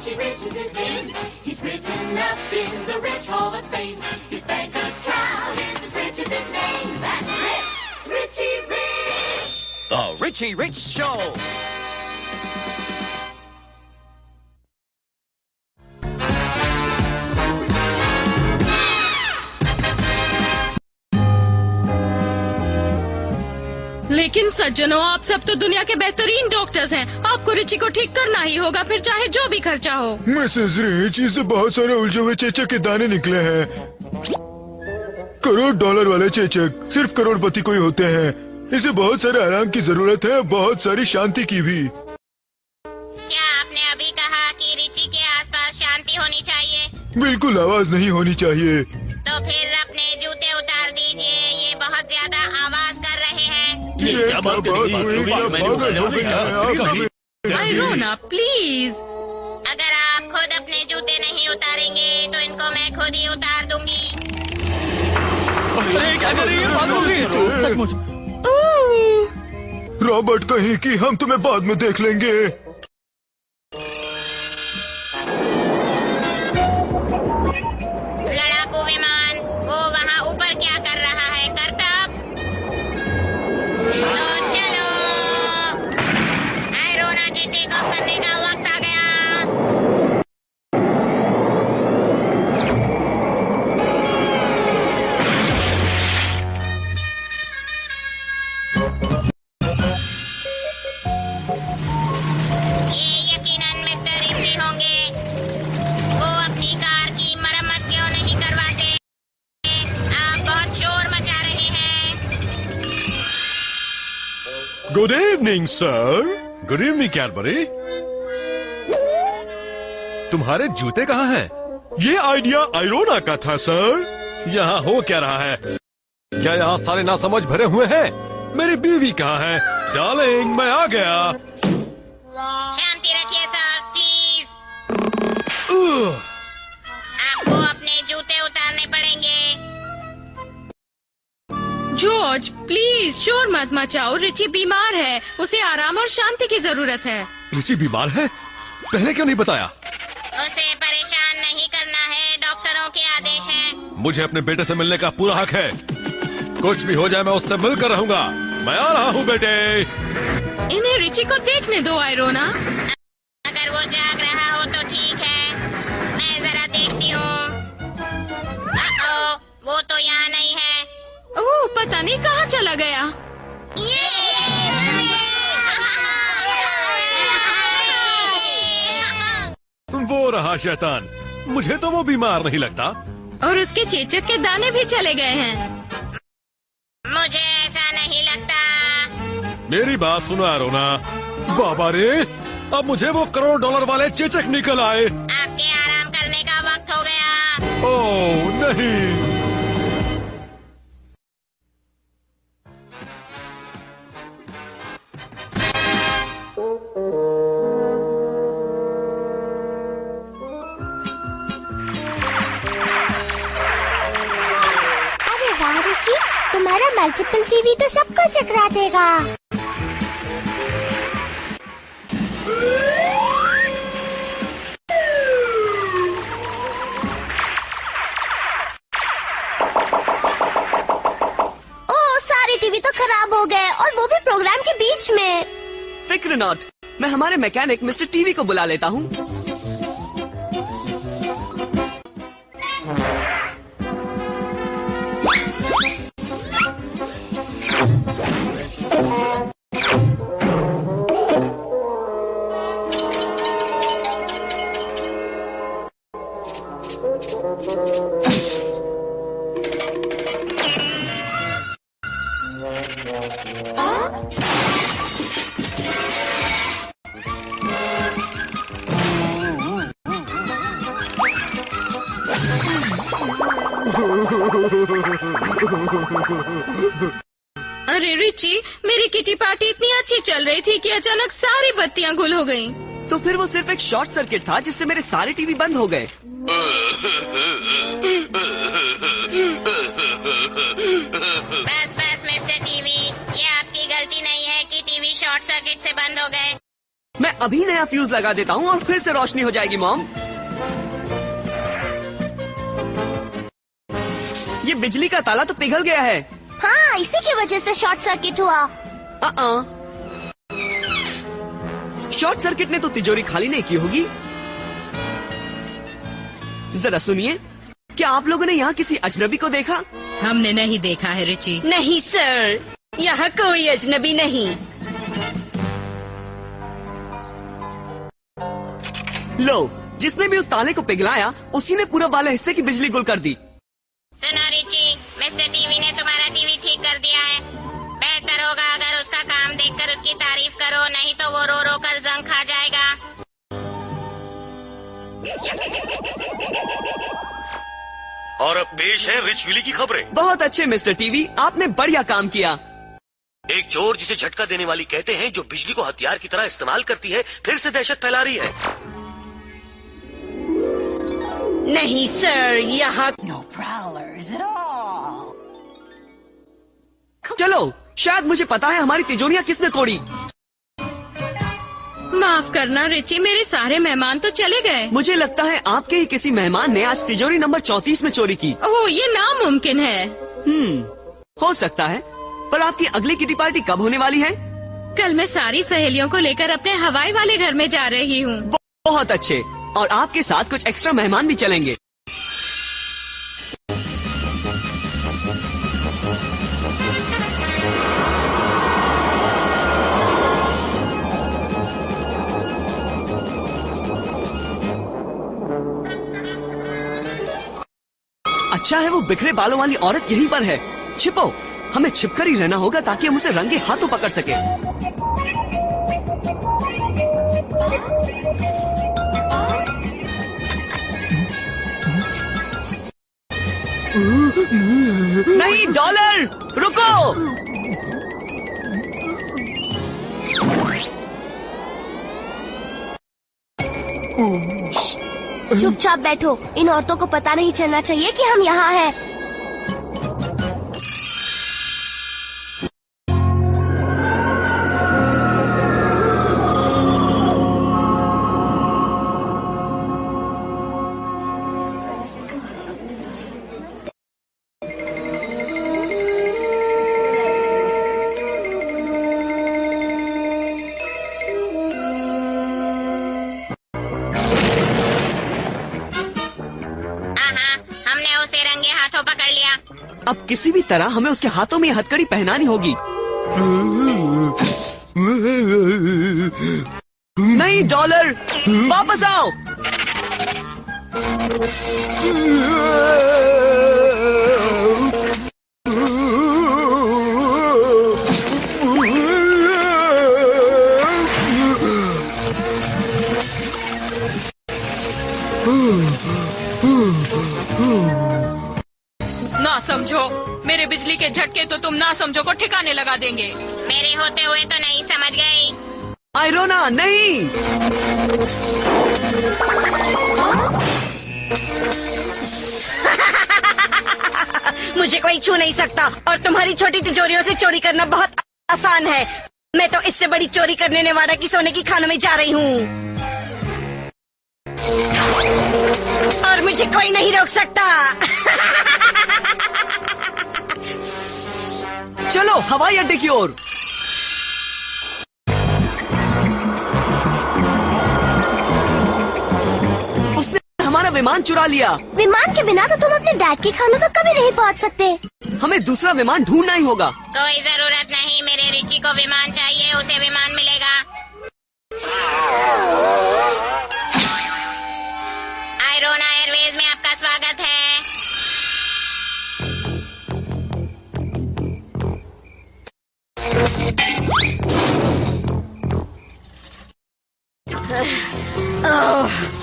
Richie Rich is his name. He's written up in the Rich Hall of Fame. His bank account is as rich as his name. That's Rich, Richie Rich. The Richie Rich Show. लेकिन सज्जनों, आप सब तो दुनिया के बेहतरीन doctors हैं। आपको रिची को ठीक करना ही होगा, फिर चाहे जो भी खर्चा हो। मिसेस रिच, इससे बहुत सारे उलझे हुए चेचक के दाने निकले हैं। $1 वाले चेचक सिर्फ करोड़पति को ही होते हैं। इसे बहुत सारे आराम की जरूरत है, बहुत सारी शांति की भी। क्या आपने अभी कहा कि रिची के आसपास शांति होनी चाहिए? बिल्कुल आवाज नहीं होनी चाहिए। तो फिर अपने जूते उतार दीजिए, ये बहुत ज्यादा आवाज कर रहे हैं। ये क्या बात हुई? क्या पागल हो गई हैं आप? आयरोना, प्लीज। अगर आप खुद अपने जूते नहीं उतारेंगे तो इनको मैं खुद ही उतार दूंगी। अरे क्या कर रही है? पागल हो गई है तो? सचमुच। रॉबर्ट कहीं कि हम तुम्हें बाद में देख लेंगे। लड़ाकू विमान, वो वहाँ ऊपर क्या कर रहा है? करतब। तो चलो, आयरोना के टेक ऑफ करने का वक्त आ गया। ये यकीनन मिस्टर रिची होंगे। वो अपनी कार की मरम्मत क्यों नहीं करवाते? आप बहुत शोर मचा रहे हैं। Good evening sir. Good evening Cadbury. तुम्हारे जूते कहाँ हैं? ये आइडिया आयरोना का था सर। यहाँ हो क्या रहा है? क्या यहाँ सारे नासमझ भरे हुए हैं? मेरी बीवी कहाँ है? डार्लिंग, मैं आ गया। शांति रखिए सर, प्लीज। आपको अपने जूते उतारने पड़ेंगे। जॉर्ज, प्लीज शोर मत मचाओ। रिची बीमार है, उसे आराम और शांति की जरूरत है। रिची बीमार है? पहले क्यों नहीं बताया? उसे परेशान नहीं करना है, डॉक्टरों के आदेश हैं। मुझे अपने बेटे से मिलने का पूरा हक है। कुछ भी हो जाए मैं उससे मिलकर रहूंगा। मैं आ रहा हूँ बेटे। इन्हें रिची को देखने दो आयरोना। अगर वो जाग रहा हो तो ठीक है, मैं जरा देखती हूँ। वो तो यहाँ नहीं है। ओह, पता नहीं कहाँ चला गया। वो रहा शैतान। मुझे तो वो बीमार नहीं लगता। और उसके चेचक के दाने भी चले गए हैं। मुझे ऐसा नहीं लगता। मेरी बात सुनो आयरोना। बाबा रे, अब मुझे वो $1 वाले चेचक निकल आए। आपके आराम करने का वक्त हो गया। ओह नहीं। अरे वाह रिची, तुम्हारा मल्टीपल टीवी तो सबको चकरा देगा। ओ, सारे टीवी तो खराब हो गए, और वो भी प्रोग्राम के बीच में। फिक्र नॉट, मैं हमारे मैकेनिक मिस्टर टीवी को बुला लेता हूँ। अरे रिची, मेरी किटी पार्टी इतनी अच्छी चल रही थी कि अचानक सारी बत्तियां गुल हो गईं। तो फिर वो सिर्फ एक शॉर्ट सर्किट था जिससे मेरे सारे टीवी बंद हो गए। बस बस मिस्टर टीवी, ये आपकी गलती नहीं है कि टीवी शॉर्ट सर्किट से बंद हो गए। मैं अभी नया फ्यूज लगा देता हूँ और फिर से रोशनी हो जाएगी मॉम। ये बिजली का ताला तो पिघल गया है। हाँ, इसी की वजह से शॉर्ट सर्किट हुआ। शॉर्ट सर्किट ने तो तिजोरी खाली नहीं की होगी। जरा सुनिए, क्या आप लोगों ने यहाँ किसी अजनबी को देखा? हमने नहीं देखा है रिची। नहीं सर, यहाँ कोई अजनबी नहीं। लो, जिसने भी उस ताले को पिघलाया उसी ने पूरा वाले हिस्से की बिजली गुल कर दी। सुनो रिची, मिस्टर टीवी ने तुम्हारा टीवी ठीक कर दिया है। बेहतर होगा अगर उसका काम देखकर उसकी तारीफ करो, नहीं तो वो रो रो कर जंग खा जाएगा। और अब पेश है रिच विली की खबरें। बहुत अच्छे मिस्टर टीवी, आपने बढ़िया काम किया। एक चोर जिसे झटका देने वाली कहते हैं, जो बिजली को हथियार की तरह इस्तेमाल करती है, फिर से दहशत फैला रही है। नहीं सर, यहाँ चलो, शायद मुझे पता है हमारी तिजोरियाँ किसने तोड़ी। माफ करना रिची, मेरे सारे मेहमान तो चले गए। मुझे लगता है आपके ही किसी मेहमान ने आज तिजोरी नंबर 34 में चोरी की। ओह, ये नामुमकिन है। हो सकता है, पर आपकी अगली किटी पार्टी कब होने वाली है? कल मैं सारी सहेलियों को लेकर अपने हवाई वाले घर में जा रही हूँ। बहुत अच्छे, और आपके साथ कुछ एक्स्ट्रा मेहमान भी चलेंगे। अच्छा है वो बिखरे बालों वाली औरत यहीं पर है। छिपो, हमें छिपकर ही रहना होगा ताकि हम उसे रंगे हाथों पकड़ सके। नहीं डॉलर, रुको। चुपचाप बैठो, इन औरतों को पता नहीं चलना चाहिए कि हम यहाँ हैं। अब किसी भी तरह हमें उसके हाथों में ये हथकड़ी पहनानी होगी। नहीं डॉलर, वापस आओ। ना समझो, मेरे बिजली के झटके तो तुम ना समझो को ठिकाने लगा देंगे। मेरे होते हुए तो नहीं समझ गई। आयरोना नहीं। मुझे कोई छू नहीं सकता, और तुम्हारी छोटी तिजोरियों से चोरी करना बहुत आसान है। मैं तो इससे बड़ी चोरी करने नेवाडा की सोने की खानों में जा रही हूँ, और मुझे कोई नहीं रोक सकता। चलो हवाई अड्डे की ओर। उसने हमारा विमान चुरा लिया। विमान के बिना तो तुम अपने डैड के खानों तक कभी नहीं पहुंच सकते। हमें दूसरा विमान ढूंढना ही होगा। कोई जरूरत नहीं, मेरे रिची को विमान चाहिए, उसे विमान मिलेगा। आयरोना एयरवेज में आपका स्वागत है।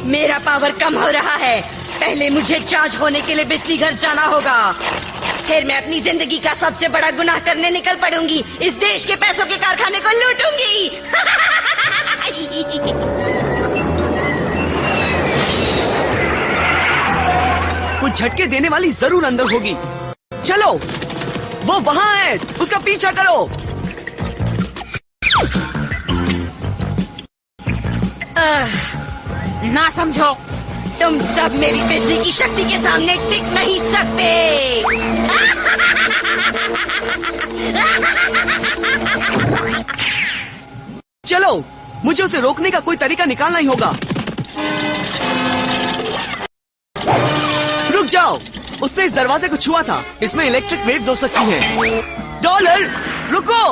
मेरा पावर कम हो रहा है। पहले मुझे चार्ज होने के लिए बिजली घर जाना होगा, फिर मैं अपनी जिंदगी का सबसे बड़ा गुनाह करने निकल पड़ूंगी। इस देश के पैसों के कारखाने को लूटूंगी। कुछ झटके देने वाली जरूर अंदर होगी। चलो, वो वहाँ है, उसका पीछा करो। ना समझो। तुम सब मेरी बिजली की शक्ति के सामने टिक नहीं सकते। चलो, मुझे उसे रोकने का कोई तरीका निकालना ही होगा। रुक जाओ, उसने इस दरवाजे को छुआ था। इसमें इलेक्ट्रिक वेव्स हो सकती हैं। डॉलर, रुको।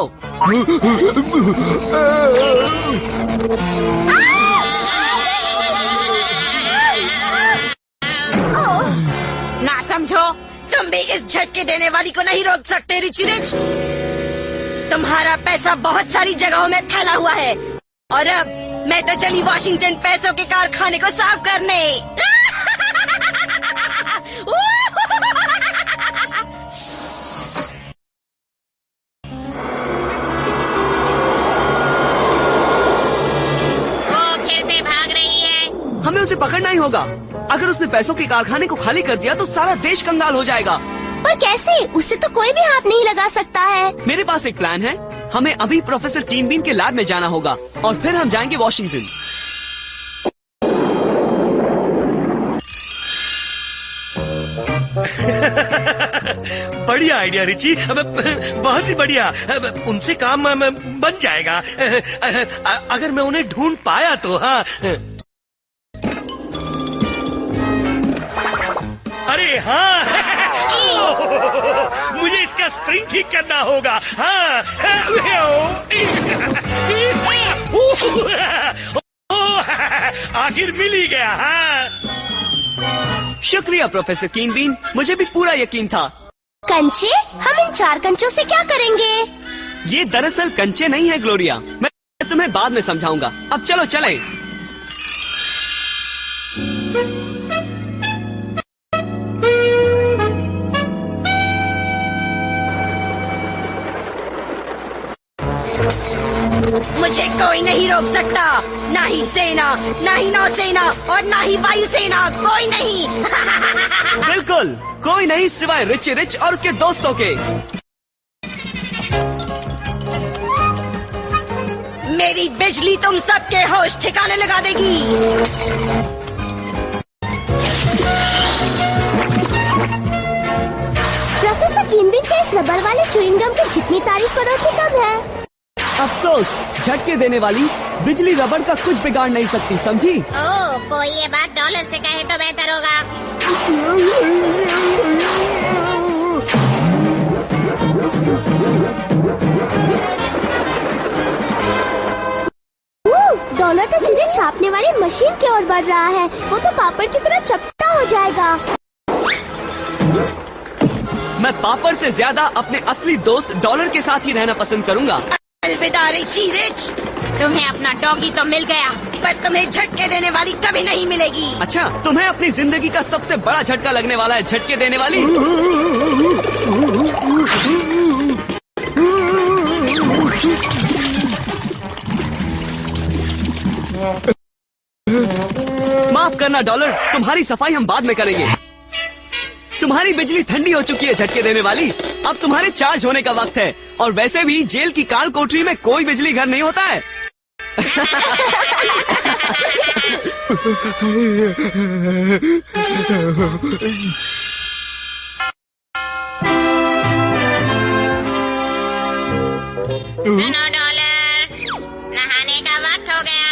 ना समझो। तुम भी इस झटके देने वाली को नहीं रोक सकते रिची रिच। तुम्हारा पैसा बहुत सारी जगहों में फैला हुआ है और अब मैं तो चली वॉशिंगटन पैसों के कारखाने को साफ करने। वो फिर से भाग रही है। हमें उसे पकड़ना ही होगा। अगर उसने पैसों के कारखाने को खाली कर दिया तो सारा देश कंगाल हो जाएगा। पर कैसे? उससे तो कोई भी हाथ नहीं लगा सकता है। मेरे पास एक प्लान है। हमें अभी प्रोफेसर कीन बीन के लैब में जाना होगा और फिर हम जाएंगे वॉशिंगटन। बढ़िया आइडिया रिची, बहुत ही बढ़िया। उनसे काम बन जाएगा अगर मैं उन्हें ढूंढ पाया तो। हाँ, अरे हाँ, मुझे इसका स्प्रिंग ठीक करना होगा। हाँ, आखिर मिल ही गया। हाँ, शुक्रिया प्रोफेसर कीन बीन, मुझे भी पूरा यकीन था। कंचे? हम इन 4 कंचों से क्या करेंगे? ये दरअसल कंचे नहीं है ग्लोरिया, मैं तुम्हें बाद में समझाऊंगा। अब चलो चलें। मुझे कोई नहीं रोक सकता, ना ही सेना, ना ही नौसेना और ना ही वायुसेना, कोई नहीं। बिल्कुल कोई नहीं सिवाय रिची रिच और उसके दोस्तों के। मेरी बिजली तुम सबके होश ठिकाने लगा देगी। प्रोफेसर कीनबिन के इस रबर वाले च्युइंगम की जितनी तारीफ करो उतनी कम है। अफसोस, झटके देने वाली बिजली रबड़ का कुछ बिगाड़ नहीं सकती, समझी? ओह, कोई ये बात डॉलर से कहे तो बेहतर होगा। डॉलर तो सीधे छापने वाली मशीन की ओर बढ़ रहा है। वो तो पापड़ की तरह चपटा हो जाएगा। मैं पापड़ से ज्यादा अपने असली दोस्त डॉलर के साथ ही रहना पसंद करूंगा। अलविदा रिची रिच। तुम्हें अपना डॉगी तो मिल गया, पर तुम्हें झटके देने वाली कभी नहीं मिलेगी। अच्छा, तुम्हें अपनी जिंदगी का सबसे बड़ा झटका लगने वाला है झटके देने वाली। माफ करना डॉलर, तुम्हारी सफाई हम बाद में करेंगे। तुम्हारी बिजली ठंडी हो चुकी है झटके देने वाली। अब तुम्हारे चार्ज होने का वक्त है। और वैसे भी जेल की काल कोठरी में कोई बिजली घर नहीं होता है। सुनो डॉलर, नहाने का वक्त हो गया।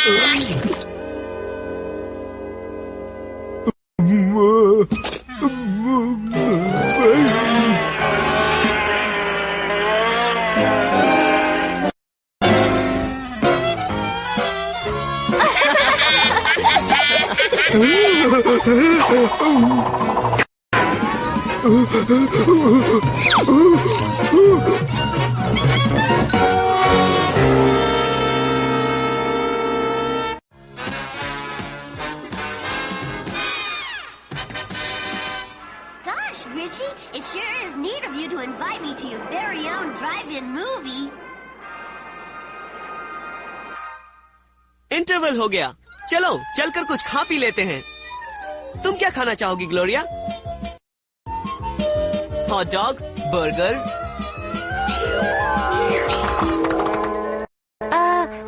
Gosh, Richie, it sure is neat of you to invite me to your very own drive-in movie. Interval हो गया, चलो चलकर कुछ खा पी लेते हैं। तुम क्या खाना चाहोगी ग्लोरिया? Hot dog, burger?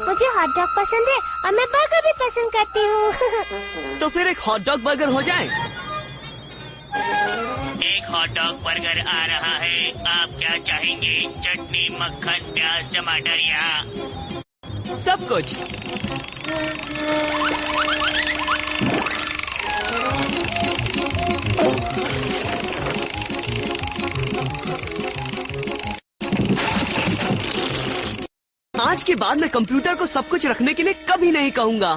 मुझे हॉट डॉग पसंद है और मैं बर्गर भी पसंद करती हूँ। तो फिर एक हॉट डॉग बर्गर हो जाए। एक हॉट डॉग बर्गर आ रहा है। आप क्या चाहेंगे? चटनी, मक्खन, प्याज, टमाटर या सब कुछ। आज के बाद मैं कंप्यूटर को सब कुछ रखने के लिए कभी नहीं कहूँगा।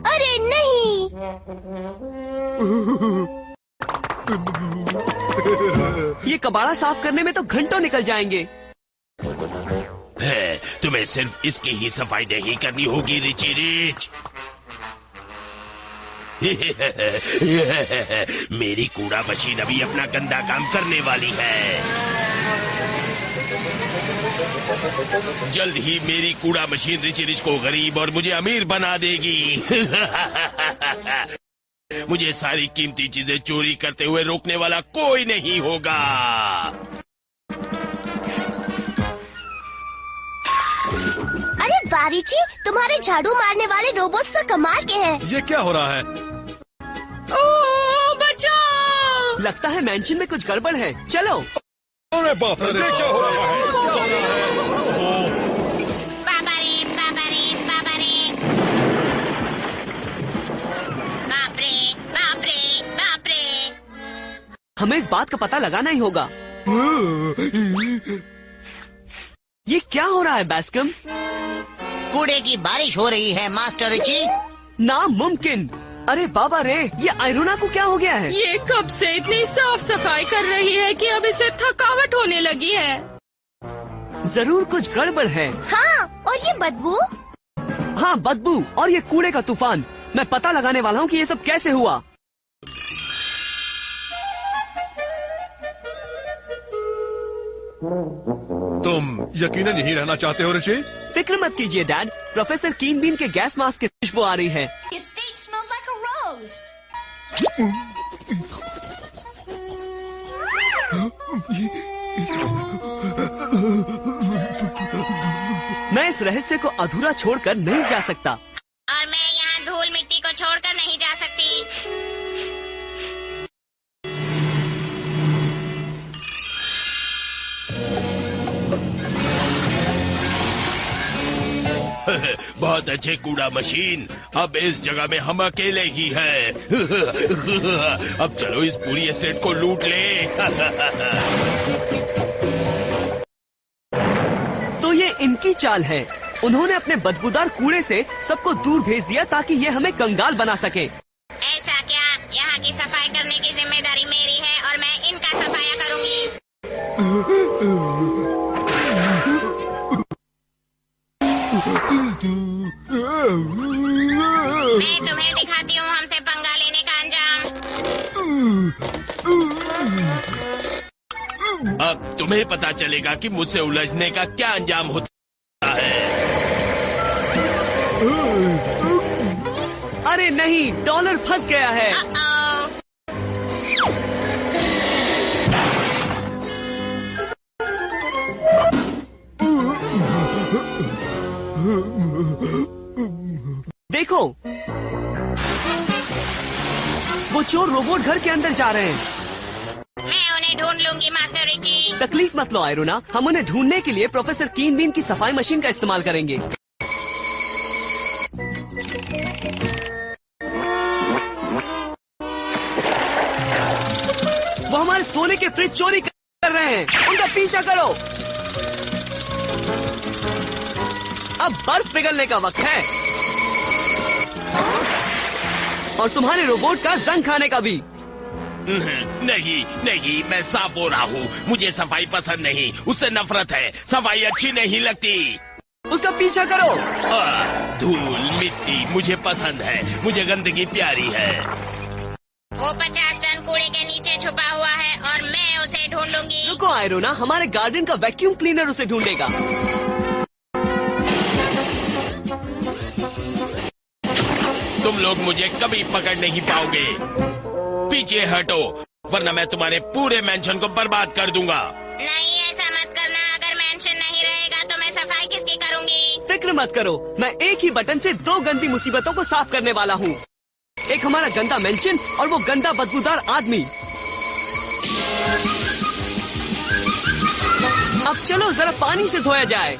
अरे नहीं। ये कबाड़ा साफ करने में तो घंटों निकल जाएंगे। तुम्हें सिर्फ इसकी ही सफाई नहीं करनी होगी रिची रिच। मेरी कूड़ा मशीन अभी अपना गंदा काम करने वाली है। जल्द ही मेरी कूड़ा मशीन रिची रिच को गरीब और मुझे अमीर बना देगी। मुझे सारी कीमती चीजें चोरी करते हुए रोकने वाला कोई नहीं होगा। अरे बारीची, तुम्हारे झाड़ू मारने वाले रोबोट्स तो कमाल के हैं। ये क्या हो रहा है? ओ बचाओ! लगता है मैंशन में कुछ गड़बड़ है। चलो। अरे बाप रे, क्या हो रहा है? बाबा रे, बाबा रे, बाबा रे। बाप रे, बाप रे, बाप रे। हमें इस बात का पता लगाना ही होगा। ये क्या हो रहा है बैस्कम? कूड़े की बारिश हो रही है मास्टर रिची। नामुमकिन। अरे बाबा रे, ये आयरोना को क्या हो गया है? ये कब से इतनी साफ सफाई कर रही है कि अब इसे थकावट होने लगी है। जरूर कुछ गड़बड़ है। हाँ, और ये बदबू। हाँ, बदबू और ये कूड़े का तूफान। मैं पता लगाने वाला हूँ कि ये सब कैसे हुआ। तुम यकीनन यहीं रहना चाहते हो रिची? फिक्र मत कीजिए डैड, प्रोफेसर कीन बीन के गैस मास्क की खुशबू आ रही है। Your stage smells like a rose. मैं इस रहस्य को अधूरा छोड़कर नहीं जा सकता। और मैं यहाँ धूल मिट्टी को छोड़कर नहीं जा सकती। बहुत अच्छे कूड़ा मशीन। अब इस जगह में हम अकेले ही हैं। अब चलो इस पूरी एस्टेट को लूट ले। तो ये इनकी चाल है। उन्होंने अपने बदबूदार कूड़े से सबको दूर भेज दिया ताकि ये हमें कंगाल बना सके। ऐसा क्या? यहाँ की सफाई करने की जिम्मेदारी मेरी है और मैं इनका सफाया करूँगी। मैं तुम्हें दिखाती हूँ हमसे पंगा लेने का अंजाम। अब तुम्हें पता चलेगा कि मुझसे उलझने का क्या अंजाम होता है। अरे नहीं, डॉलर फंस गया है। देखो, वो चोर रोबोट घर के अंदर जा रहे हैं। मैं उन्हें ढूंढ लूंगी मास्टर रिची। तकलीफ मत लो आयरोना, हम उन्हें ढूंढने के लिए प्रोफेसर कीन बीन की सफाई मशीन का इस्तेमाल करेंगे। वो हमारे सोने के फ्रिज चोरी कर रहे हैं। उनका पीछा करो। अब बर्फ पिघलने का वक्त है और तुम्हारे रोबोट का जंग खाने का भी। नहीं नहीं, मैं साफ हो रहा हूँ। मुझे सफाई पसंद नहीं, उससे नफरत है। सफाई अच्छी नहीं लगती। उसका पीछा करो। धूल मिट्टी मुझे पसंद है। मुझे गंदगी प्यारी है। वो 50 टन कूड़े के नीचे छुपा हुआ है और मैं उसे ढूंढ लूंगी। रुको आयरोना, हमारे गार्डन का वैक्यूम क्लीनर उसे ढूंढेगा। तुम लोग मुझे कभी पकड़ नहीं पाओगे। पीछे हटो, वरना मैं तुम्हारे पूरे मेंशन को बर्बाद कर दूंगा। नहीं, ऐसा मत करना। अगर मेंशन नहीं रहेगा तो मैं सफाई किसकी करूंगी? फिक्र मत करो, मैं एक ही बटन से 2 गंदी मुसीबतों को साफ करने वाला हूँ। एक हमारा गंदा मेंशन और वो गंदा बदबूदार आदमी। अब चलो जरा पानी से धोया जाए।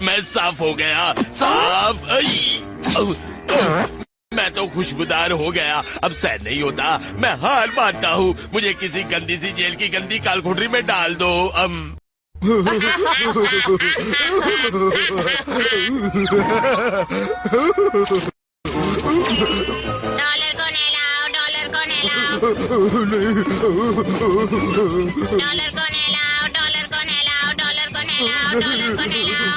मैं साफ हो गया, साफ। मैं तो खुशबूदार हो गया, अब सहन नहीं होता। मैं हार मानता हूँ, मुझे किसी गंदी सी जेल की गंदी कालकोठरी में डाल दो। डॉलर को नहलाओ, डॉलर को नहलाओ, डॉलर को नहलाओ, डॉलर को नहलाओ, डॉलर को नहलाओ, डॉलर को नहलाओ।